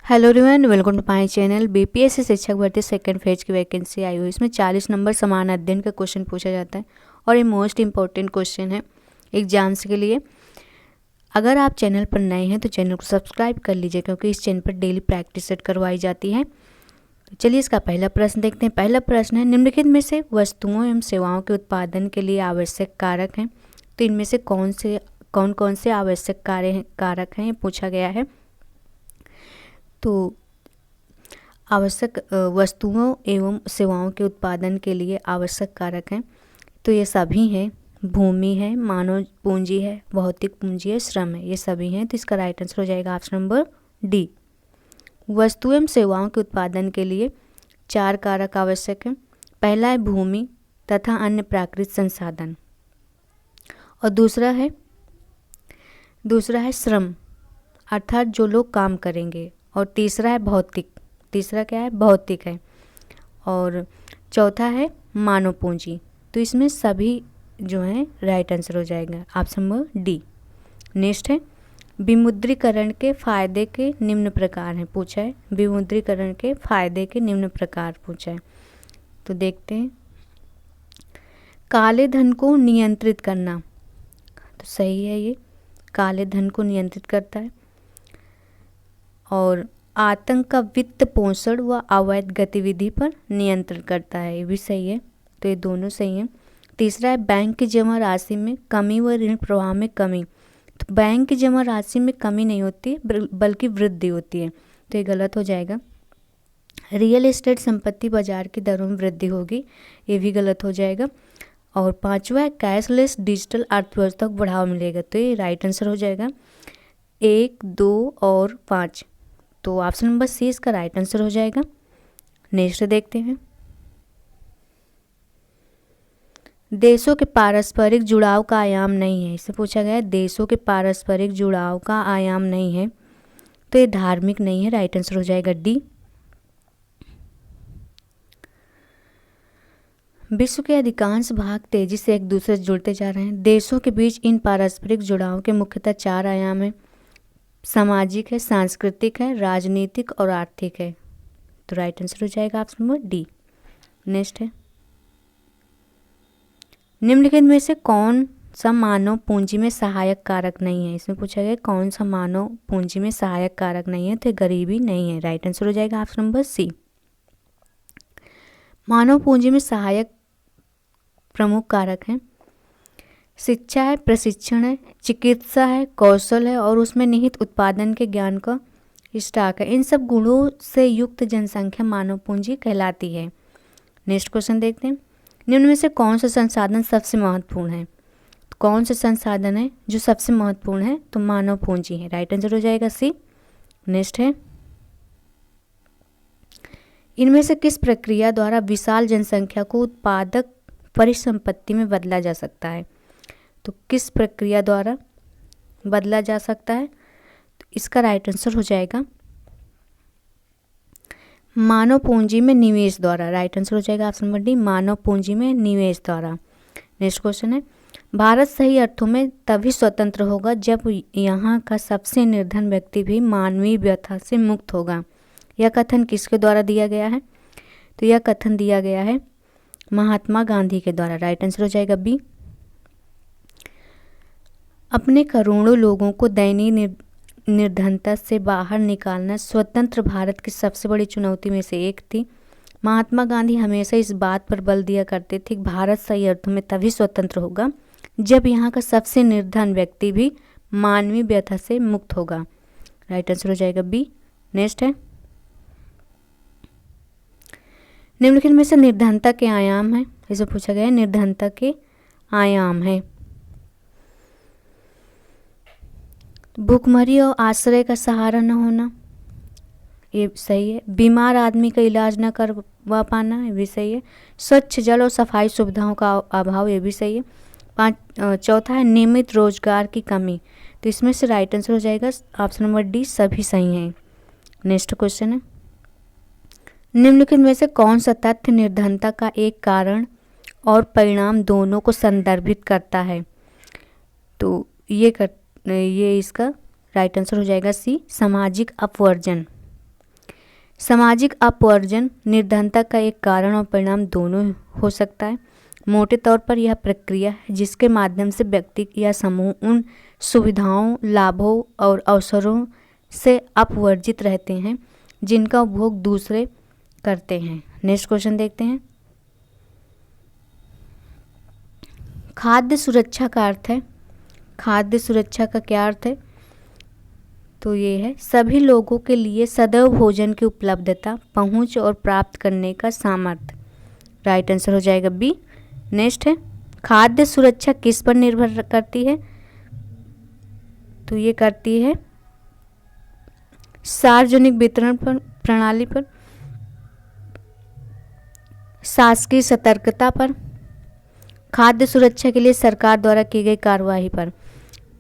Hello everyone, welcome to my channel. BPSC शिक्षक भर्ती second phase की वैकेंसी आई हुई। इसमें 40 नंबर समान अध्ययन का क्वेश्चन पूछा जाता है और ये मोस्ट इंपॉर्टेंट क्वेश्चन है एग्जाम्स के लिए। अगर आप चैनल पर नए हैं तो चैनल को सब्सक्राइब कर लीजिए, क्योंकि इस चैनल पर डेली प्रैक्टिस सेट करवाई जाती है। तो चलिए इसका पहला प्रश्न देखते हैं। पहला प्रश्न है, निम्नलिखित में से वस्तुओं एवं सेवाओं के उत्पादन के लिए आवश्यक कारक हैं। तो इनमें से कौन कौन से आवश्यक कारक हैं, ये पूछा गया है। तो आवश्यक वस्तुओं एवं सेवाओं के उत्पादन के लिए आवश्यक कारक हैं, तो ये सभी हैं। भूमि है, मानव पूंजी है, भौतिक पूंजी है, श्रम है, ये सभी हैं। तो इसका राइट आंसर हो जाएगा ऑप्शन नंबर डी। वस्तु एवं सेवाओं के उत्पादन के लिए 4 कारक आवश्यक हैं। पहला है भूमि तथा अन्य प्राकृतिक संसाधन, और दूसरा है श्रम, अर्थात जो लोग काम करेंगे, और तीसरा है भौतिक। तीसरा क्या है? भौतिक है। और चौथा है मानव पूंजी। तो इसमें सभी जो हैं राइट आंसर हो जाएगा ऑप्शन नंबर डी। नेक्स्ट है, विमुद्रीकरण के फायदे के निम्न प्रकार हैं, पूछा है। विमुद्रीकरण के फायदे के निम्न प्रकार पूछा है, तो देखते हैं। काले धन को नियंत्रित करना, तो सही है, ये काले धन को नियंत्रित करता है। और आतंक का वित्त पोषण व अवैध गतिविधि पर नियंत्रण करता है, ये भी सही है। तो ये दोनों सही हैं। तीसरा है बैंक की जमा राशि में कमी व ऋण प्रवाह में कमी। तो बैंक की जमा राशि में कमी नहीं होती बल्कि वृद्धि होती है, तो ये गलत हो जाएगा। रियल एस्टेट संपत्ति बाजार की दरों में वृद्धि होगी, ये भी गलत हो जाएगा। और पांचवा है, कैशलेस डिजिटल अर्थव्यवस्था को बढ़ावा मिलेगा, तो ये राइट आंसर हो जाएगा 1, 2 और 5। तो ऑप्शन नंबर सी इसका राइट आंसर हो जाएगा। नेक्स्ट देखते हैं। देशों के पारस्परिक जुड़ाव का आयाम नहीं है, इससे पूछा गया है। देशों के पारस्परिक जुड़ाव का आयाम नहीं है, तो ये धार्मिक नहीं है, राइट आंसर हो जाएगा डी। विश्व के अधिकांश भाग तेजी से एक दूसरे से जुड़ते जा रहे हैं। देशों के बीच इन पारस्परिक जुड़ाव के मुख्यतः 4 आयाम हैं। सामाजिक है, सांस्कृतिक है, राजनीतिक और आर्थिक है, तो राइट आंसर हो जाएगा ऑप्शन नंबर डी। नेक्स्ट है, निम्नलिखित में से कौन सा मानव पूंजी में सहायक कारक नहीं है। इसमें पूछा गया कौन सा मानव पूंजी में सहायक कारक नहीं है, तो गरीबी नहीं है, राइट आंसर हो जाएगा ऑप्शन नंबर सी। मानव पूंजी में सहायक प्रमुख कारक हैं। शिक्षा है, प्रशिक्षण है, चिकित्सा है, कौशल है, और उसमें निहित उत्पादन के ज्ञान का स्टॉक है। इन सब गुणों से युक्त जनसंख्या मानव पूंजी कहलाती है। नेक्स्ट क्वेश्चन देखते हैं। निम्न में से कौन सा संसाधन सबसे महत्वपूर्ण है? तो कौन सा संसाधन है जो सबसे महत्वपूर्ण है? तो मानव पूंजी है, राइट आंसर हो जाएगा सी। नेक्स्ट है, इनमें से किस प्रक्रिया द्वारा विशाल जनसंख्या को उत्पादक परिसंपत्ति में बदला जा सकता है? तो किस प्रक्रिया द्वारा बदला जा सकता है? तो इसका राइट आंसर हो जाएगा मानव पूंजी में निवेश द्वारा, राइट आंसर हो जाएगा ऑप्शन नंबर डी, मानव पूंजी में निवेश द्वारा। नेक्स्ट क्वेश्चन है, भारत सही अर्थों में तभी स्वतंत्र होगा जब यहाँ का सबसे निर्धन व्यक्ति भी मानवीय व्यथा से मुक्त होगा। यह कथन किसके द्वारा दिया गया है? तो यह कथन दिया गया है महात्मा गांधी के द्वारा, राइट आंसर हो जाएगा बी। अपने करोड़ों लोगों को दयनीय निर्धनता से बाहर निकालना स्वतंत्र भारत की सबसे बड़ी चुनौती में से एक थी। महात्मा गांधी हमेशा इस बात पर बल दिया करते थे कि भारत सही अर्थों में तभी स्वतंत्र होगा जब यहाँ का सबसे निर्धन व्यक्ति भी मानवीय व्यथा से मुक्त होगा, राइट आंसर हो जाएगा बी। नेक्स्ट है, निम्नलिखित में से निर्धनता के आयाम है, इसे पूछा गया है निर्धनता के आयाम है। भूखमरी और आश्रय का सहारा न होना, ये सही है। बीमार आदमी का इलाज न करवा पाना, ये भी सही है। स्वच्छ जल और सफाई सुविधाओं का अभाव, ये भी सही है। चौथा है नियमित रोजगार की कमी, तो इसमें से राइट आंसर हो जाएगा ऑप्शन नंबर डी, सभी सही हैं। नेक्स्ट क्वेश्चन है, निम्नलिखित में से कौन सा तथ्य निर्धनता का एक कारण और परिणाम दोनों को संदर्भित करता है? तो ये इसका राइट आंसर हो जाएगा सी, सामाजिक अपवर्जन। सामाजिक अपवर्जन निर्धनता का एक कारण और परिणाम दोनों हो सकता है। मोटे तौर पर यह प्रक्रिया है जिसके माध्यम से व्यक्ति या समूह उन सुविधाओं, लाभों और अवसरों से अपवर्जित रहते हैं जिनका उपभोग दूसरे करते हैं। नेक्स्ट क्वेश्चन देखते हैं। खाद्य सुरक्षा का अर्थ है, खाद्य सुरक्षा का क्या अर्थ है? तो ये है सभी लोगों के लिए सदैव भोजन की उपलब्धता, पहुंच और प्राप्त करने का सामर्थ्य। राइट आंसर हो जाएगा बी। नेक्स्ट है खाद्य सुरक्षा किस पर निर्भर करती है? तो ये करती है सार्वजनिक वितरण पर प्रणाली पर, शासकीय सतर्कता पर, खाद्य सुरक्षा के लिए सरकार द्वारा की गई कार्यवाही पर।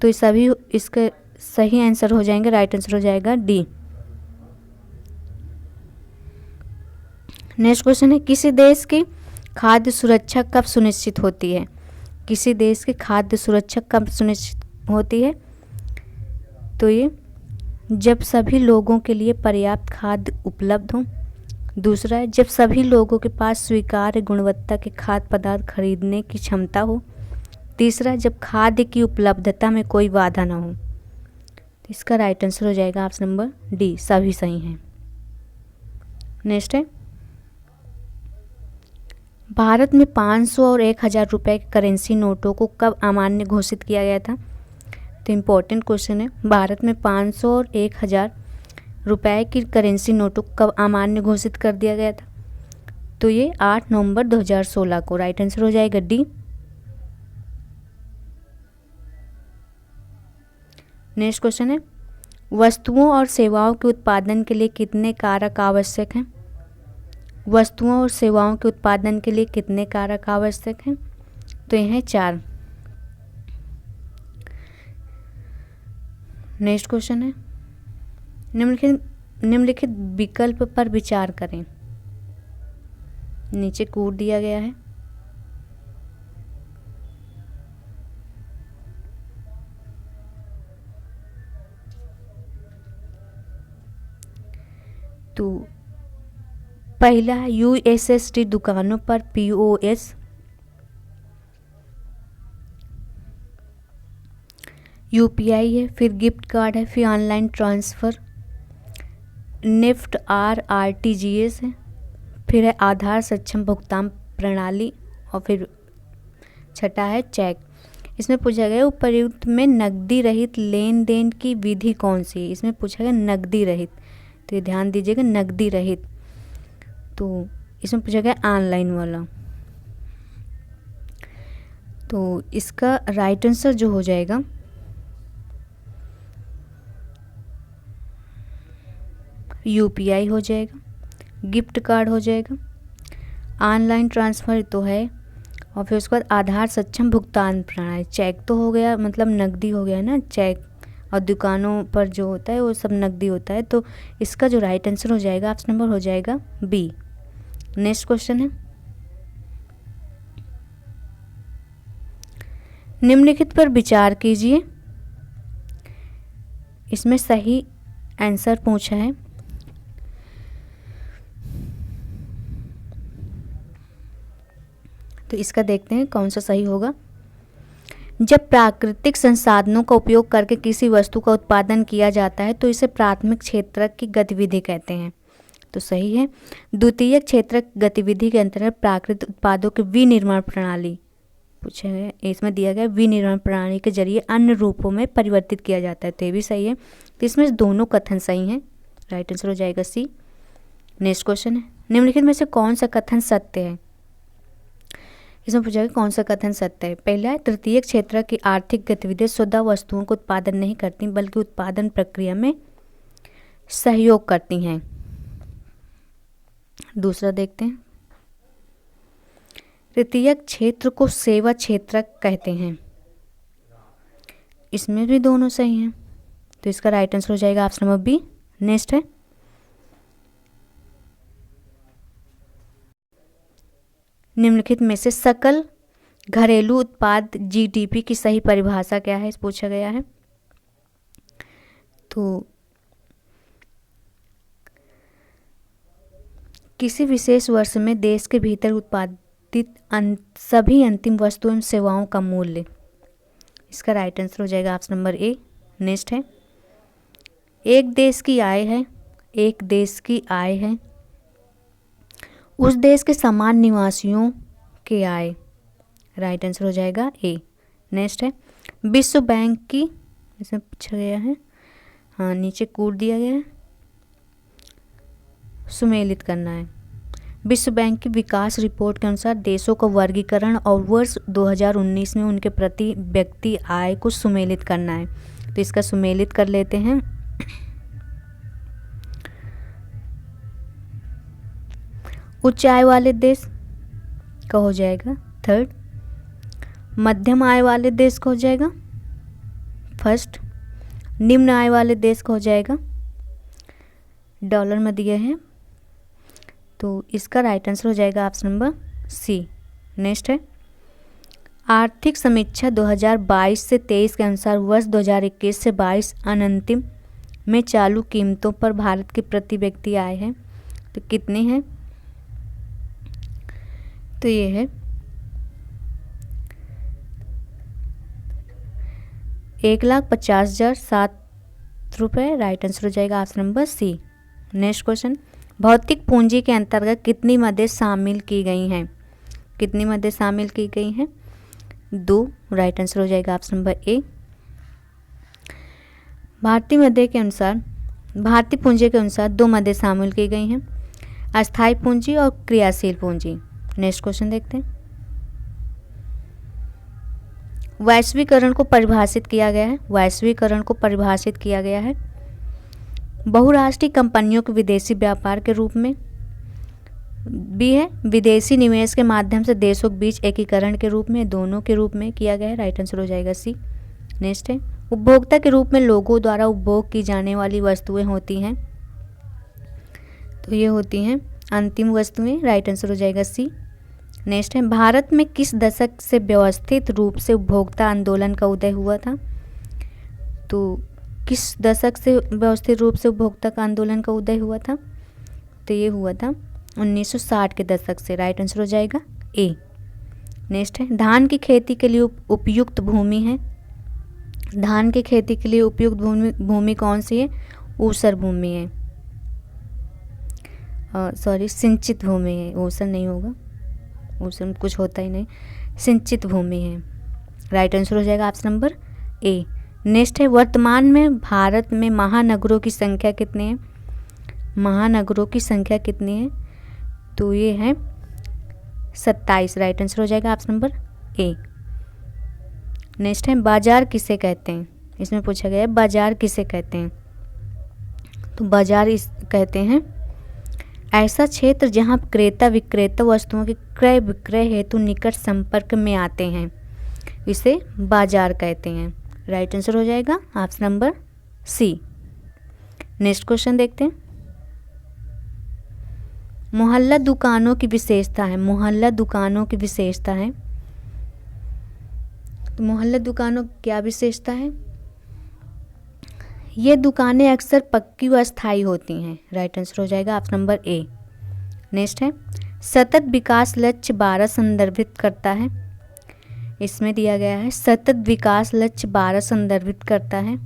तो ये सभी इसके सही आंसर हो जाएंगे। राइट आंसर हो जाएगा डी। नेक्स्ट क्वेश्चन है किसी देश की खाद्य सुरक्षा कब सुनिश्चित होती है? किसी देश की खाद्य सुरक्षा कब सुनिश्चित होती है? तो ये जब सभी लोगों के लिए पर्याप्त खाद्य उपलब्ध हो। दूसरा है जब सभी लोगों के पास स्वीकार्य गुणवत्ता के खाद्य पदार्थ खरीदने की क्षमता हो। तीसरा जब खाद्य की उपलब्धता में कोई बाधा न हो। तो इसका राइट आंसर हो जाएगा ऑप्शन नंबर डी, सभी सही हैं। नेक्स्ट है भारत में 500 और 1000 रुपये के करेंसी नोटों को कब अमान्य घोषित किया गया था? तो इम्पोर्टेंट क्वेश्चन है, भारत में 500 और 1000 रुपये की करेंसी नोटों को कब अमान्य घोषित कर दिया गया था? तो ये 8 नवंबर 2016 को। राइट आंसर हो जाएगा डी। नेक्स्ट क्वेश्चन है वस्तुओं और सेवाओं के उत्पादन के लिए कितने कारक आवश्यक हैं? वस्तुओं और सेवाओं के उत्पादन के लिए कितने कारक आवश्यक हैं? तो ये हैं 4। नेक्स्ट क्वेश्चन है निम्नलिखित विकल्प पर विचार करें। नीचे कोड दिया गया है। तो पहला है यूएसएसडी दुकानों पर पीओएस, यूपीआई है, फिर गिफ्ट कार्ड है, फिर ऑनलाइन ट्रांसफ़र, निफ्ट आरटीजीएस है, फिर है आधार सक्षम भुगतान प्रणाली और फिर छठा है चेक। इसमें पूछा गया उपर्युक्त में नकदी रहित लेन देन की विधि कौन सी है? इसमें पूछा गया नकदी रहित, तो ये ध्यान दीजिएगा नकदी रहित। तो इसमें पूछा गया ऑनलाइन वाला। तो इसका राइट आंसर जो हो जाएगा यूपीआई हो जाएगा, गिफ्ट कार्ड हो जाएगा, ऑनलाइन ट्रांसफ़र तो है और फिर उसके बाद आधार सक्षम भुगतान प्रणाली। चेक तो हो गया, मतलब नकदी हो गया ना चेक, और दुकानों पर जो होता है वो सब नकदी होता है। तो इसका जो राइट आंसर हो जाएगा ऑप्शन नंबर हो जाएगा बी। नेक्स्ट क्वेश्चन है निम्नलिखित पर विचार कीजिए। इसमें सही आंसर पूछा है। तो इसका देखते हैं कौन सा सही होगा। जब प्राकृतिक संसाधनों का उपयोग करके किसी वस्तु का उत्पादन किया जाता है तो इसे प्राथमिक क्षेत्रक की गतिविधि कहते हैं। तो सही है। द्वितीयक क्षेत्रक गतिविधि के अंतर्गत प्राकृतिक उत्पादों के विनिर्माण प्रणाली पूछा गया, इसमें दिया गया विनिर्माण प्रणाली के जरिए अन्य रूपों में परिवर्तित किया जाता है, तो ये भी सही है। तो इसमें दोनों कथन सही हैं। राइट आंसर हो जाएगा सी। नेक्स्ट क्वेश्चन है निम्नलिखित में से कौन सा कथन सत्य है? इसमें पूछा गया कौन सा कथन सत्य है। पहला है तृतीयक क्षेत्र की आर्थिक गतिविधियां स्वतः वस्तुओं को उत्पादन नहीं करती बल्कि उत्पादन प्रक्रिया में सहयोग करती हैं। दूसरा देखते हैं तृतीयक क्षेत्र को सेवा क्षेत्र कहते हैं। इसमें भी दोनों सही हैं, तो इसका राइट आंसर हो जाएगा ऑप्शन नंबर बी। नेक्स्ट है निम्नलिखित में से सकल घरेलू उत्पाद जीडीपी की सही परिभाषा क्या है, इस पूछा गया है। तो किसी विशेष वर्ष में देश के भीतर उत्पादित सभी अंतिम वस्तुओं एवं सेवाओं का मूल्य। इसका राइट आंसर हो जाएगा ऑप्शन नंबर ए। नेक्स्ट है, एक देश की आय है, एक देश की आय है उस देश के समान निवासियों के आय। राइट आंसर हो जाएगा ए। नेक्स्ट है, विश्व बैंक की, इसमें पूछा गया है, हाँ नीचे कोड दिया गया है, सुमेलित करना है। विश्व बैंक की विकास रिपोर्ट के अनुसार देशों का वर्गीकरण और वर्ष 2019 में उनके प्रति व्यक्ति आय को सुमेलित करना है। तो इसका सुमेलित कर लेते हैं। उच्च आय वाले देश का हो जाएगा थर्ड, मध्यम आय वाले देश का हो जाएगा फर्स्ट, निम्न आय वाले देश का हो जाएगा, डॉलर में दिए हैं तो इसका राइट आंसर हो जाएगा ऑप्शन नंबर सी। नेक्स्ट है, आर्थिक समीक्षा 2022 से 23 के अनुसार वर्ष 2021 से 22 अनंतिम में चालू कीमतों पर भारत की प्रति व्यक्ति आय है तो कितनी है, तो ये है 1,50,007 रुपये। राइट आंसर हो जाएगा option number C. Next question, भौतिक पूंजी के अंतर्गत कितनी मदें शामिल की गई हैं, कितनी मदें शामिल की गई हैं, 2। राइट आंसर हो जाएगा ऑप्शन नंबर ए। भारतीय मदे के अनुसार, भारतीय पूंजी के अनुसार 2 मदें शामिल की गई हैं, अस्थायी पूंजी और क्रियाशील पूंजी। नेक्स्ट क्वेश्चन देखते हैं, वैश्वीकरण को परिभाषित किया गया है, वैश्वीकरण को परिभाषित किया गया है बहुराष्ट्रीय कंपनियों के विदेशी व्यापार के रूप में भी है, विदेशी निवेश के माध्यम से देशों के बीच एकीकरण के रूप में, दोनों के रूप में किया गया है। राइट आंसर हो जाएगा सी। नेक्स्ट है, उपभोक्ता के रूप में लोगों द्वारा उपभोग की जाने वाली वस्तुएं होती हैं तो ये होती हैं अंतिम वस्तुएं। राइट आंसर हो जाएगा सी। नेक्स्ट है, भारत में किस दशक से व्यवस्थित रूप से उपभोक्ता आंदोलन का उदय हुआ था, तो किस दशक से व्यवस्थित रूप से उपभोक्ता का आंदोलन का उदय हुआ था, तो ये हुआ था 1960 के दशक से। राइट आंसर हो जाएगा ए। नेक्स्ट है, धान की खेती के लिए उपयुक्त भूमि है, धान की खेती के लिए उपयुक्त भूमि कौन सी है, ऊसर भूमि है, सॉरी सिंचित भूमि है, ऊसर नहीं होगा, ऊसर में कुछ होता ही नहीं, सिंचित भूमि है। राइट आंसर हो जाएगा ऑप्शन नंबर ए। नेक्स्ट है, वर्तमान में भारत में महानगरों की संख्या कितनी है, महानगरों की संख्या कितनी है, तो ये है 27। राइट आंसर हो जाएगा ऑप्शन नंबर ए। नेक्स्ट है, बाजार किसे कहते हैं, इसमें पूछा गया है बाजार किसे कहते हैं, तो बाजार कहते हैं ऐसा क्षेत्र जहां क्रेता विक्रेता वस्तुओं के क्रय विक्रय हेतु निकट संपर्क में आते हैं, इसे बाजार कहते हैं। राइट आंसर हो जाएगा option number C. Next question देखते हैं, मोहल्ला दुकानों की विशेषता है, मोहल्ला दुकानों की विशेषता है, तो मोहल्ला दुकानों की क्या विशेषता है, ये दुकानें अक्सर पक्की व अस्थायी होती हैं। राइट आंसर हो जाएगा ऑप्शन नंबर ए। नेक्स्ट है, सतत विकास लक्ष्य 12 संदर्भित करता है, इसमें दिया गया है सतत विकास लक्ष्य 12 संदर्भित करता है,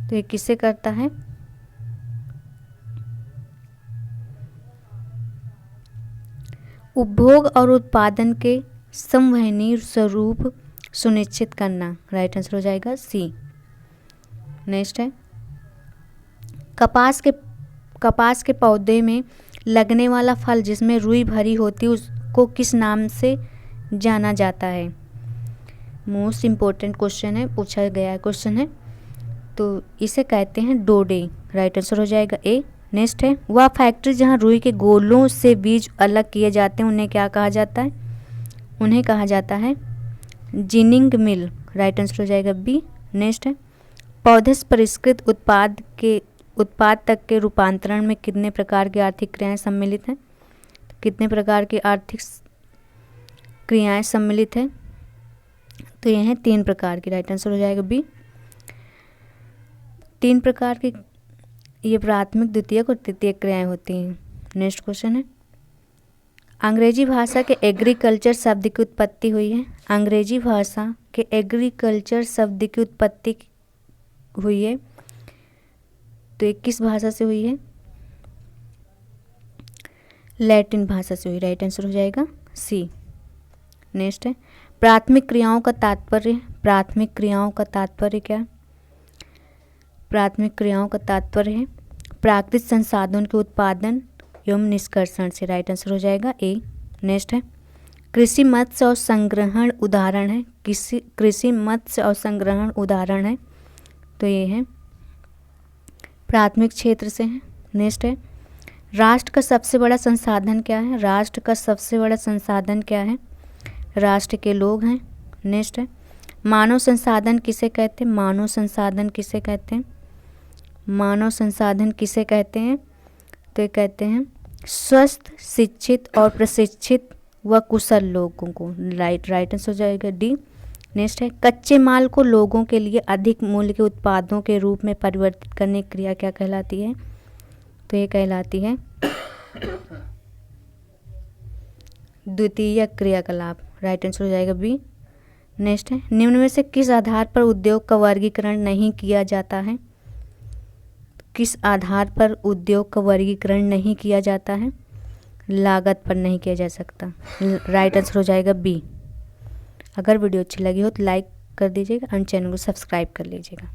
तो ये किससे करता है, उपभोग और उत्पादन के संवहनीय स्वरूप सुनिश्चित करना। राइट आंसर हो जाएगा सी। नेक्स्ट है, कपास के पौधे में लगने वाला फल जिसमें रुई भरी होती है उसको किस नाम से जाना जाता है, मोस्ट इम्पोर्टेंट क्वेश्चन है, पूछा गया क्वेश्चन है, तो इसे कहते हैं डोडे। राइट आंसर हो जाएगा ए। नेक्स्ट है, वह फैक्ट्री जहां रुई के गोलों से बीज अलग किए जाते हैं उन्हें क्या कहा जाता है, उन्हें कहा जाता है जिनिंग मिल। राइट आंसर हो जाएगा बी। नेक्स्ट है, पौधे से परिष्कृत उत्पाद तक के रूपांतरण में कितने प्रकार की आर्थिक क्रियाएं सम्मिलित हैं, कितने प्रकार की आर्थिक क्रियाएं सम्मिलित हैं, तो यह हैं 3 प्रकार की। राइट आंसर हो जाएगा बी। 3 प्रकार की ये प्राथमिक, द्वितीयक और तृतीयक क्रियाएं होती हैं। नेक्स्ट क्वेश्चन है, अंग्रेजी भाषा के एग्रीकल्चर शब्द की उत्पत्ति हुई है। अंग्रेजी भाषा के एग्रीकल्चर शब्द की उत्पत्ति हुई है तो ये किस भाषा से हुई है? लैटिन भाषा से हुई। राइट आंसर हो जाएगा सी। नेक्स्ट है, प्राथमिक क्रियाओं का तात्पर्य। प्राथमिक क्रियाओं का तात्पर्य क्या है? प्राथमिक क्रियाओं का तात्पर्य है प्राकृतिक संसाधन के उत्पादन एवं निष्कर्षण से। राइट आंसर हो जाएगा ए। नेक्स्ट है, कृषि मत्स्य और संग्रहण उदाहरण है। कृषि मत्स्य और संग्रहण उदाहरण है तो ये है प्राथमिक क्षेत्र से है। नेक्स्ट है, राष्ट्र का सबसे बड़ा संसाधन क्या है? राष्ट्र का सबसे बड़ा संसाधन क्या है? राष्ट्र के लोग हैं। नेक्स्ट है, मानव संसाधन किसे कहते हैं? मानव संसाधन किसे कहते हैं? मानव संसाधन किसे कहते हैं? तो ये कहते हैं स्वस्थ, शिक्षित और प्रशिक्षित व कुशल लोगों को। राइट आंसर हो जाएगा डी। नेक्स्ट है, कच्चे माल को लोगों के लिए अधिक मूल्य के उत्पादों के रूप में परिवर्तित करने की क्रिया क्या कहलाती है? तो ये कहलाती है द्वितीयक क्रियाकलाप। राइट आंसर हो जाएगा बी। नेक्स्ट है, निम्न में से किस आधार पर उद्योग का वर्गीकरण नहीं किया जाता है? किस आधार पर उद्योग का वर्गीकरण नहीं किया जाता है? लागत पर नहीं किया जा सकता। राइट आंसर हो जाएगा बी। अगर वीडियो अच्छी लगी हो तो लाइक कर दीजिएगा और चैनल को सब्सक्राइब कर लीजिएगा।